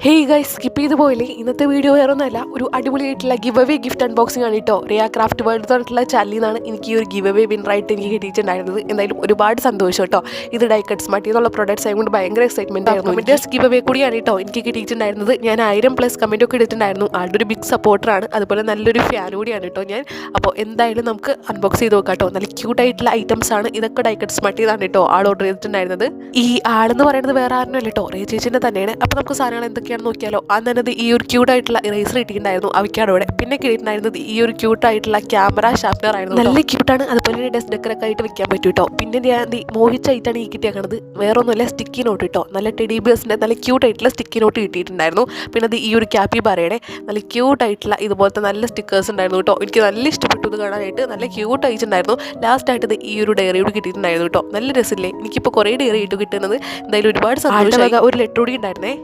Hey guys, skip ചെയ്ത് പോയില്ലേ? ഇന്നത്തെ വീഡിയോ വേറെ ഒന്നുമല്ല, ഒരു അടിപൊളിയായിട്ടുള്ള ഗിവ് അവേ ഗിഫ്റ്റ് അൺബോക്സിംഗ് ആണ് കേട്ടോ. റിയ ക്രാഫ്റ്റ് വേൾഡ് പറഞ്ഞിട്ടുള്ള ചാനലിൽ നിന്നാണ് എനിക്ക് ഈ ഒരു ഗിവ് അവേ വിന്നറായിട്ട് എനിക്ക് കിട്ടിയിട്ടുണ്ടായിരുന്നത്. എന്തായാലും ഒരുപാട് സന്തോഷം കേട്ടോ. ഇത് ഡൈക്കട്ട് സ്മാർട്ട് എന്നുള്ള പ്രോഡക്ട്സ് ആയതുകൊണ്ട് ഭയങ്കര എക്സൈറ്റ്മെന്റ് ആയിരുന്നു. കമന്റേഴ്സ് ഗിവ് അവേ കൂടിയാണ് കേട്ടോ എനിക്ക് കിട്ടിയിട്ടുണ്ടായിരുന്നത്. ഞാൻ 1000+ കമന്റ് ഒക്കെ ഇട്ടിട്ടുണ്ടായിരുന്നു. ആളുടെ ഒരു ബിഗ് സപ്പോർട്ടറാണ്, അതുപോലെ നല്ലൊരു ഫാൻ കൂടിയാണ് കേട്ടോ ഞാൻ. അപ്പോൾ എന്തായാലും നമുക്ക് അൺബോക്സ് ചെയ്ത് നോക്കാം കേട്ടോ. നല്ല ക്യൂട്ട് ആയിട്ടുള്ള ഐറ്റംസ് ആണ് ഇതൊക്കെ. ഡൈക്കട്ട് സ്മാർട്ട് ചെയ്താണ് കേട്ടോ ആൾ ഓർഡർ ചെയ്തിട്ടുണ്ടായിരുന്നത്. ഈ ആളെന്ന് പറയുന്നത് വേറെ ആരുമല്ല കേട്ടോ, റിയ ചേച്ചിൻ്റെ തന്നെയാണ്. അപ്പോൾ നമുക്ക് സാധനങ്ങൾ എന്തൊക്കെയാണെന്ന് നോക്കിയാലോ. അന്നത് ഈ ഒരു ക്യൂട്ടായിട്ടുള്ള ഇറേസർ കിട്ടിയിട്ടുണ്ടായിരുന്നു അവയ്ക്കാടോടെ. പിന്നെ കിട്ടിയിട്ടുണ്ടായിരുന്നത് ഈ ഒരു ക്യൂട്ടായിട്ടുള്ള ക്യാമറ ഷാർപ്പനർ ആയിരുന്നു. നല്ല ക്യൂട്ടാണ്, അതുപോലെ ഡെസ്ക് ഡെക്കറൊക്കെ ആയിട്ട് വെക്കാൻ പറ്റും കേട്ടോ. പിന്നെ ഞാൻ മോഹിച്ചായിട്ടാണ് ഈ കിട്ടിയേക്കണത്. വേറെ ഒന്നുമില്ല, സ്റ്റിക്കി നോട്ട് കേട്ടോ. നല്ല ടെഡി ബേഴ്സിൻ്റെ നല്ല ക്യൂട്ടായിട്ടുള്ള സ്റ്റിക്കി നോട്ട് കിട്ടിയിട്ടുണ്ടായിരുന്നു. പിന്നെ അത് ഈ ഒരു ക്യാപ്പി പറയണേ നല്ല ക്യൂട്ടായിട്ടുള്ള ഇതുപോലത്തെ നല്ല സ്റ്റിക്കേഴ്സ് ഉണ്ടായിരുന്നു കേട്ടോ. എനിക്ക് നല്ല ഇഷ്ടപ്പെട്ടു ഇത് കാണാനായിട്ട്. നല്ല ക്യൂട്ട് അയച്ചിട്ടുണ്ടായിരുന്നു. ലാസ്റ്റ് ഇത് ഈ ഒരു ഡയറിയോട് കിട്ടിയിട്ടുണ്ടായിരുന്നു കേട്ടോ. നല്ല രസമില്ലേ? എനിക്കിപ്പോൾ കുറേ ഡയറി ആയിട്ട് കിട്ടുന്നത്. എന്തായാലും ഒരുപാട് സന്തോഷം. ഒരു ലെറ്റർ കൂടി ഉണ്ടായിരുന്നേ.